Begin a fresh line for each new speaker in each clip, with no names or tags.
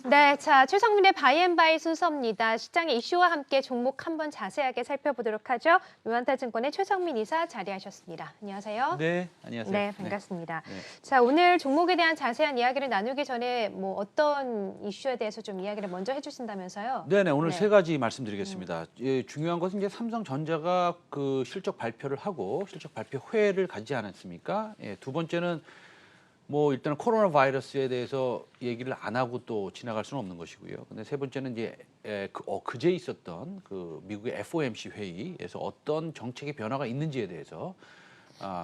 네, 자, 최성민의 바이앤바이 순서입니다. 시장의 이슈와 함께 종목 한번 자세하게 살펴보도록 하죠. 유한타증권의 최성민 이사 자리하셨습니다. 안녕하세요.
네, 안녕하세요.
네, 반갑습니다.
네.
자, 오늘 종목에 대한 자세한 이야기를 나누기 전에 뭐 어떤 이슈에 대해서 좀 이야기를 먼저 해주신다면서요?
네네, 오늘
네.
세 가지 말씀드리겠습니다. 예, 중요한 것은 이제 삼성전자가 그 실적 발표를 하고 실적 발표 회를 가지지 않았습니까? 예, 두 번째는 뭐 일단은 코로나 바이러스에 대해서 얘기를 안 하고 또 지나갈 수는 없는 것이고요. 근데 세 번째는 이제 그제 있었던 그 미국의 FOMC 회의에서 어떤 정책의 변화가 있는지에 대해서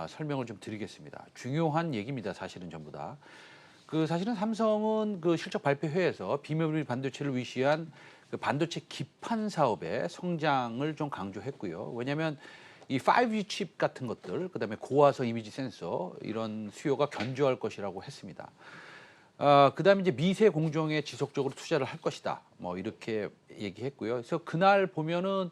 설명을 좀 드리겠습니다. 중요한 얘기입니다. 사실은 전부 다. 사실은 삼성은 그 실적 발표 회에서 비메모리 반도체를 위시한 그 반도체 기판 사업의 성장을 좀 강조했고요. 왜냐하면 이 5G 칩 같은 것들, 그다음에 고화소 이미지 센서 이런 수요가 견조할 것이라고 했습니다. 그다음에 이제 미세 공정에 지속적으로 투자를 할 것이다. 뭐 이렇게 얘기했고요. 그래서 그날 보면은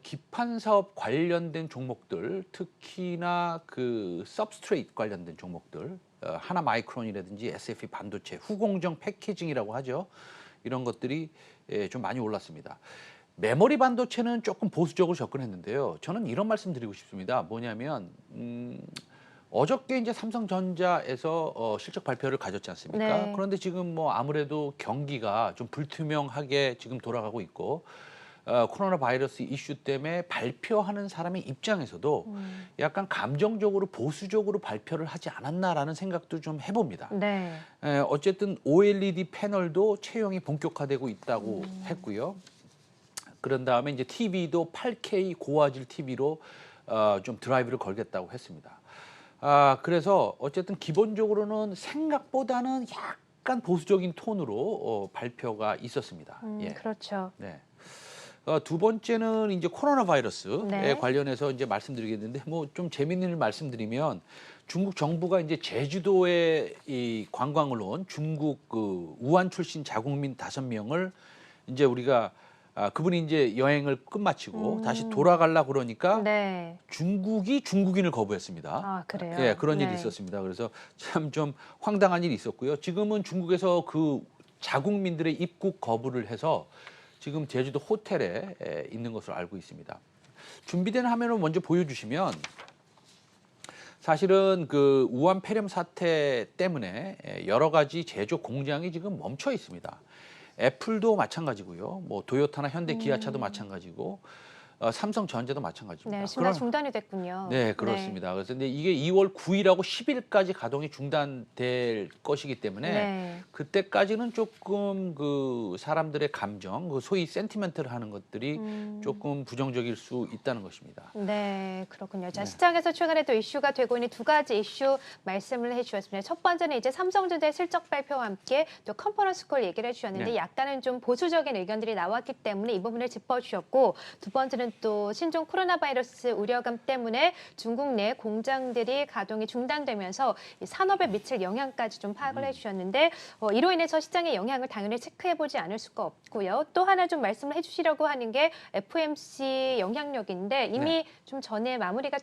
기판 사업 관련된 종목들, 특히나 그 서브스트레이트 관련된 종목들, 하나 마이크론이라든지 SFE 반도체, 후공정 패키징이라고 하죠. 이런 것들이 좀 많이 올랐습니다. 메모리 반도체는 조금 보수적으로 접근했는데요. 저는 이런 말씀 드리고 싶습니다. 뭐냐면 어저께 이제 삼성전자에서 실적 발표를 가졌지 않습니까?
네.
그런데 지금 뭐 아무래도 경기가 좀 불투명하게 지금 돌아가고 있고 코로나 바이러스 이슈 때문에 발표하는 사람의 입장에서도 약간 감정적으로 보수적으로 발표를 하지 않았나라는 생각도 좀 해봅니다.
네.
어쨌든 OLED 패널도 채용이 본격화되고 있다고 했고요. 그런 다음에 이제 TV도 8K 고화질 TV로 좀 드라이브를 걸겠다고 했습니다. 그래서 어쨌든 기본적으로는 생각보다는 약간 보수적인 톤으로 발표가 있었습니다. 예.
그렇죠.
네. 두 번째는 이제 코로나 바이러스에
네.
관련해서 이제 말씀드리겠는데 뭐 좀 재밌는 일 말씀드리면 중국 정부가 이제 제주도에 이 관광을 온 중국 그 우한 출신 자국민 5명을 이제 우리가 그분이 이제 여행을 끝마치고 다시 돌아가려고 그러니까
네.
중국이 중국인을 거부했습니다.
아, 그래요?
예, 그런 일이
네.
있었습니다. 그래서 참 좀 황당한 일이 있었고요. 지금은 중국에서 그 자국민들의 입국 거부를 해서 지금 제주도 호텔에 있는 것으로 알고 있습니다. 준비된 화면을 먼저 보여주시면 사실은 그 우한 폐렴 사태 때문에 여러 가지 제조 공장이 지금 멈춰 있습니다. 애플도 마찬가지고요. 뭐 도요타나 현대 기아차도 마찬가지고 삼성전자도 마찬가지입니다.
네, 중간 중단이 됐군요.
네, 그렇습니다. 그래서 근데 이게 2월 9일하고 10일까지 가동이 중단될 것이기 때문에
네.
그때까지는 조금 그 사람들의 감정, 그 소위 센티멘트를 하는 것들이 조금 부정적일 수 있다는 것입니다.
네, 그렇군요. 자,
네.
시장에서 최근에 또 이슈가 되고 있는 두 가지 이슈 말씀을 해주셨습니다. 첫 번째는 이제 삼성전자의 실적 발표와 함께 또 컨퍼런스 콜 얘기를 해주셨는데
네.
약간은 좀 보수적인 의견들이 나왔기 때문에 이 부분을 짚어주셨고, 두 번째는 또 신종 코로나 바이러스 우려감 때문에 중국 내 공장들이 가동이 중단되면서 이 산업에 미칠 영향까지 좀 파악을 해주셨는데 이로 인해서 시장의 영향을 당연히 체크해보지 않을 수가 없고요. 또 하나 좀 말씀을 해주시려고 하는 게 FOMC 영향력인데 이미
네.
좀 전에 마무리가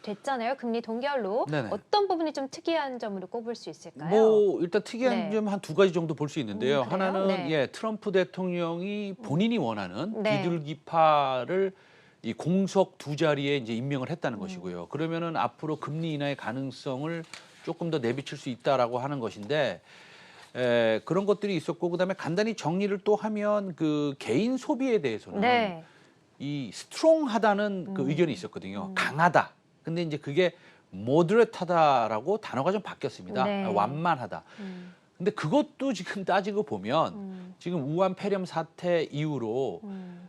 됐잖아요. 금리 동결로.
네네.
어떤 부분이 좀 특이한 점으로 꼽을 수 있을까요?
뭐 일단 특이한
네.
점 한 두 가지 정도 볼 수 있는데요.
그래요?
하나는
네.
예, 트럼프 대통령이 본인이 원하는
네.
비둘기파를 이 공석 두 자리에 이제 임명을 했다는 것이고요. 그러면은 앞으로 금리 인하의 가능성을 조금 더 내비칠 수 있다라고 하는 것인데 그런 것들이 있었고 그다음에 간단히 정리를 또 하면 그 개인 소비에 대해서는
네.
이 스트롱하다는 그 의견이 있었거든요. 강하다. 근데 이제 그게 모더레트하다라고 단어가 좀 바뀌었습니다.
네.
완만하다. 근데 그것도 지금 따지고 보면 지금 우한 폐렴 사태 이후로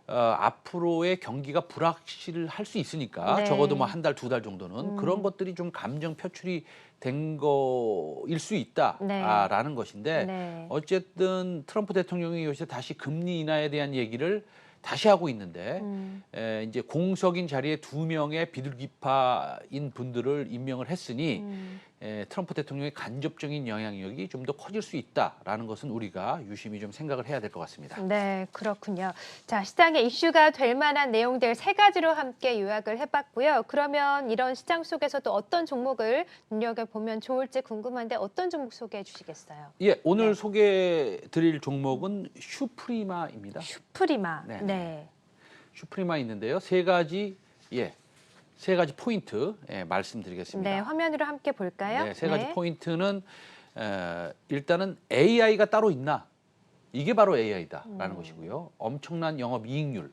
앞으로의 경기가 불확실할 수 있으니까
네.
적어도 뭐 한 달, 두 달 정도는 그런 것들이 좀 감정 표출이 된 거일 수 있다라는
네.
것인데
네.
어쨌든 트럼프 대통령이 요새 다시 금리 인하에 대한 얘기를 다시 하고 있는데 이제 공석인 자리에 2명의 비둘기파인 분들을 임명을 했으니 트럼프 대통령의 간접적인 영향력이 좀 더 커질 수 있다라는 것은 우리가 유심히 좀 생각을 해야 될 것 같습니다.
네, 그렇군요. 자, 시장에 이슈가 될 만한 내용들 세 가지로 함께 요약을 해봤고요. 그러면 이런 시장 속에서도 어떤 종목을 눈여겨보면 좋을지 궁금한데 어떤 종목 소개해 주시겠어요?
예, 오늘
네.
소개드릴 종목은 슈프리마입니다.
슈프리마.
네,
네.
슈프리마 있는데요. 세 가지 포인트 말씀드리겠습니다.
네, 화면으로 함께 볼까요?
네, 세 가지 포인트는 일단은 AI가 따로 있나? 이게 바로 AI다라는 것이고요. 엄청난 영업 이익률,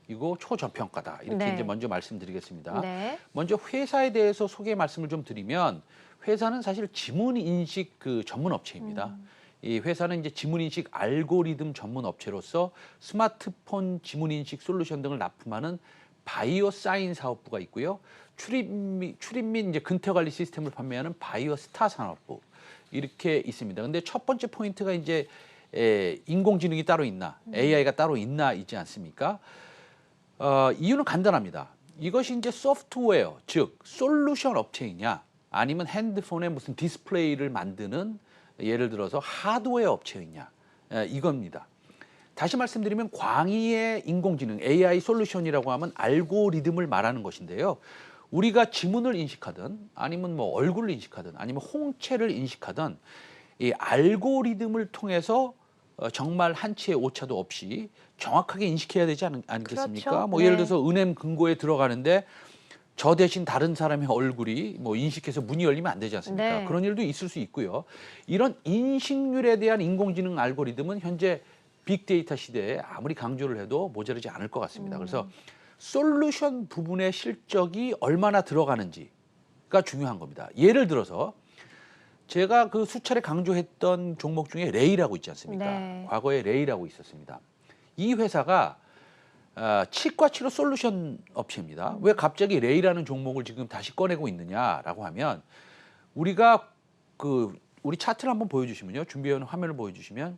이거 초저평가다. 이렇게
네.
이제 먼저 말씀드리겠습니다.
네.
먼저 회사에 대해서 소개 말씀을 좀 드리면 회사는 사실 지문 인식 그 전문 업체입니다. 이 회사는 이제 지문 인식 알고리즘 전문 업체로서 스마트폰 지문 인식 솔루션 등을 납품하는 바이오 사인 사업부가 있고요. 출입 및 이제 근태 관리 시스템을 판매하는 바이오 스타 산업부 이렇게 있습니다. 근데 첫 번째 포인트가 이제 인공지능이 따로 있나, AI가 따로 있나 있지 않습니까? 이유는 간단합니다. 이것이 이제 소프트웨어, 즉 솔루션 업체이냐, 아니면 핸드폰에 무슨 디스플레이를 만드는 예를 들어서 하드웨어 업체이냐, 이겁니다. 다시 말씀드리면 광의의 인공지능, AI 솔루션이라고 하면 알고리즘을 말하는 것인데요. 우리가 지문을 인식하든 아니면 뭐 얼굴을 인식하든 아니면 홍채를 인식하든 이 알고리즘을 통해서 정말 한치의 오차도 없이 정확하게 인식해야 되지 않겠습니까?
그렇죠.
뭐
네.
예를 들어서 은행 금고에 들어가는데 저 대신 다른 사람의 얼굴이 뭐 인식해서 문이 열리면 안 되지 않습니까?
네.
그런 일도 있을 수 있고요. 이런 인식률에 대한 인공지능 알고리즘은 현재 빅데이터 시대에 아무리 강조를 해도 모자르지 않을 것 같습니다. 그래서 솔루션 부분의 실적이 얼마나 들어가는지가 중요한 겁니다. 예를 들어서 제가 그 수차례 강조했던 종목 중에 레이라고 있지 않습니까?
네.
과거에 레이라고 있었습니다. 이 회사가 치과 치료 솔루션 업체입니다. 왜 갑자기 레이라는 종목을 지금 다시 꺼내고 있느냐라고 하면 우리가 우리 차트를 한번 보여주시면요. 준비해온 화면을 보여주시면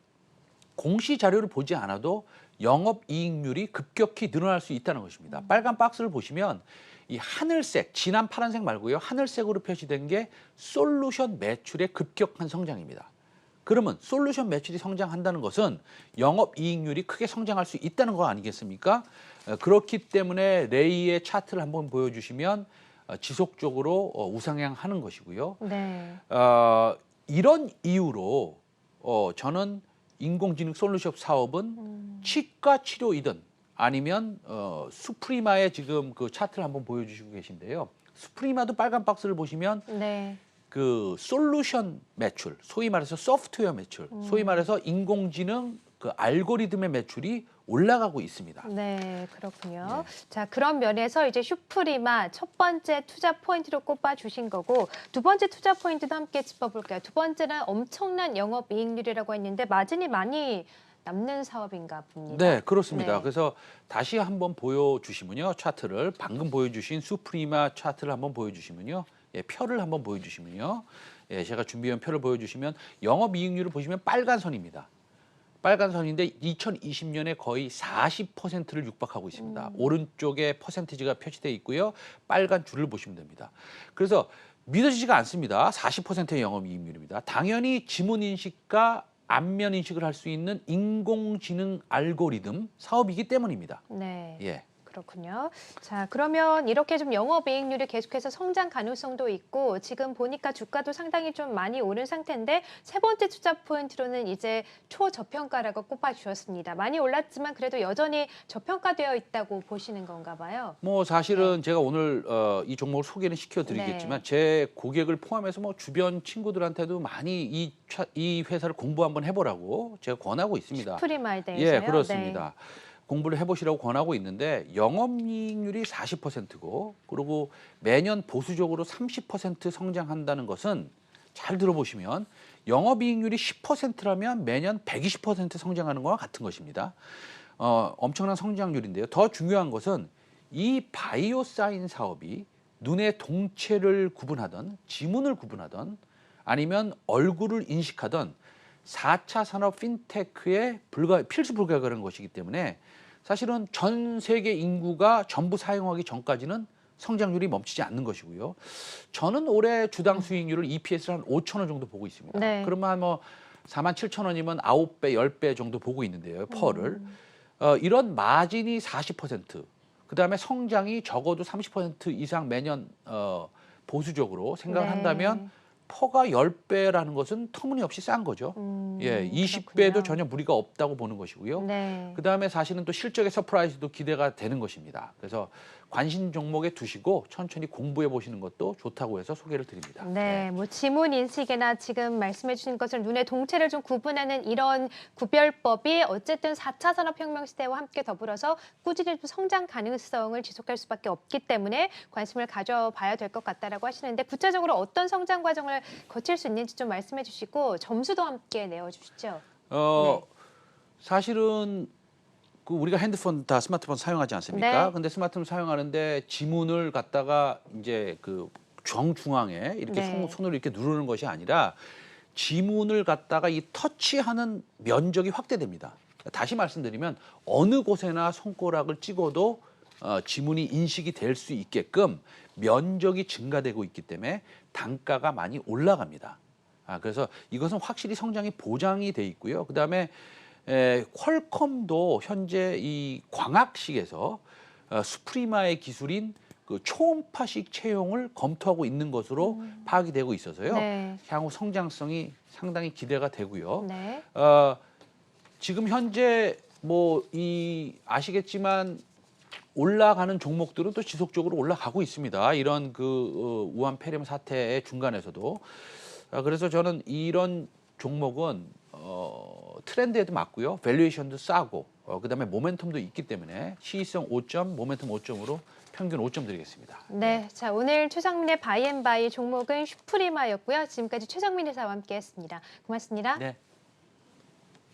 공시 자료를 보지 않아도 영업이익률이 급격히 늘어날 수 있다는 것입니다. 빨간 박스를 보시면 이 하늘색, 진한 파란색 말고요. 하늘색으로 표시된 게 솔루션 매출의 급격한 성장입니다. 그러면 솔루션 매출이 성장한다는 것은 영업이익률이 크게 성장할 수 있다는 거 아니겠습니까? 그렇기 때문에 레이의 차트를 한번 보여주시면 지속적으로 우상향하는 것이고요.
네.
이런 이유로 저는 인공지능 솔루션 사업은 치과 치료이든 아니면 수프리마의 지금 그 차트를 한번 보여주시고 계신데요. 수프리마도 빨간 박스를 보시면
네.
그 솔루션 매출, 소위 말해서 소프트웨어 매출, 소위 말해서 인공지능 그 알고리즘의 매출이 올라가고 있습니다.
네, 그렇군요.
네.
자, 그런 면에서 이제 슈프리마 첫 번째 투자 포인트로 꼽아 주신 거고 두 번째 투자 포인트도 함께 짚어볼까요? 두 번째는 엄청난 영업이익률이라고 했는데 마진이 많이 남는 사업인가 봅니다.
네, 그렇습니다.
네.
그래서 다시 한번 보여주시면요. 차트를 방금 보여주신 수프리마 차트를 한번 보여주시면요. 표를 한번 보여주시면요. 제가 준비한 표를 보여주시면 영업이익률을 보시면 빨간 선입니다. 빨간 선인데 2020년에 거의 40%를 육박하고 있습니다. 오른쪽에 퍼센티지가 표시되어 있고요. 빨간 줄을 보시면 됩니다. 그래서 믿어지지가 않습니다. 40%의 영업이익률입니다. 당연히 지문 인식과 안면 인식을 할 수 있는 인공지능 알고리즘 사업이기 때문입니다.
네.
예.
그렇군요. 자, 그러면 이렇게 좀 영업이익률이 계속해서 성장 가능성도 있고 지금 보니까 주가도 상당히 좀 많이 오른 상태인데 세 번째 투자 포인트로는 이제 초저평가라고 꼽아주셨습니다. 많이 올랐지만 그래도 여전히 저평가되어 있다고 보시는 건가 봐요.
뭐 사실은 제가 오늘 이 종목을 소개는 시켜드리겠지만
네.
제 고객을 포함해서 뭐 주변 친구들한테도 많이 이 회사를 공부 한번 해보라고 제가 권하고 있습니다.
슈프리마에 대해서요.
예, 그렇습니다. 공부를 해보시라고 권하고 있는데 영업이익률이 40%고 그리고 매년 보수적으로 30% 성장한다는 것은 잘 들어보시면 영업이익률이 10%라면 매년 120% 성장하는 거와 같은 것입니다. 엄청난 성장률인데요. 더 중요한 것은 이 바이오 사인 사업이 눈의 동체를 구분하던 지문을 구분하던 아니면 얼굴을 인식하던 4차 산업 핀테크의 필수 불가결한 것이기 때문에 사실은 전 세계 인구가 전부 사용하기 전까지는 성장률이 멈추지 않는 것이고요. 저는 올해 주당 수익률을 EPS를 한 5천 원 정도 보고 있습니다.
네.
그러면 한 뭐 47,000원이면 9배, 10배 정도 보고 있는데요. 펄을. 이런 마진이 40%, 그다음에 성장이 적어도 30% 이상 매년 보수적으로 생각을
네.
한다면 퍼가 10배라는 것은 터무니없이 싼 거죠. 예, 20배도
그렇군요.
전혀 무리가 없다고 보는 것이고요.
네.
그다음에 사실은 또 실적의 서프라이즈도 기대가 되는 것입니다. 그래서 관심 종목에 두시고 천천히 공부해 보시는 것도 좋다고 해서 소개를 드립니다.
네, 뭐 지문 인식이나 지금 말씀해 주신 것을 눈의 동체를 좀 구분하는 이런 구별법이 어쨌든 4차 산업혁명 시대와 함께 더불어서 꾸준히 좀 성장 가능성을 지속할 수밖에 없기 때문에 관심을 가져봐야 될 것 같다라고 하시는데 구체적으로 어떤 성장 과정을 거칠 수 있는지 좀 말씀해 주시고 점수도 함께 내어주시죠. 네.
사실은 그 우리가 핸드폰 다 스마트폰 사용하지 않습니까?
네.
근데 스마트폰 사용하는데 지문을 갖다가 이제 그 정중앙에 이렇게
네.
손으로 이렇게 누르는 것이 아니라 지문을 갖다가 이 터치하는 면적이 확대됩니다. 다시 말씀드리면 어느 곳에나 손가락을 찍어도 지문이 인식이 될 수 있게끔 면적이 증가되고 있기 때문에 단가가 많이 올라갑니다. 그래서 이것은 확실히 성장이 보장이 돼 있고요. 그다음에 퀄컴도 현재 이 광학식에서 수프리마의 기술인 그 초음파식 채용을 검토하고 있는 것으로 파악이 되고 있어서요.
네.
향후 성장성이 상당히 기대가 되고요.
네.
지금 현재 뭐 아시겠지만 올라가는 종목들은 또 지속적으로 올라가고 있습니다. 이런 그 우한 폐렴 사태의 중간에서도. 그래서 저는 이런 종목은 트렌드에도 맞고요. 밸류에이션도 싸고 그다음에 모멘텀도 있기 때문에 시의성 5점, 모멘텀 5점으로 평균 5점 드리겠습니다.
네, 자 오늘 최정민의 바이앤바이 종목은 슈프리마였고요. 지금까지 최정민 회사와 함께했습니다. 고맙습니다.
네.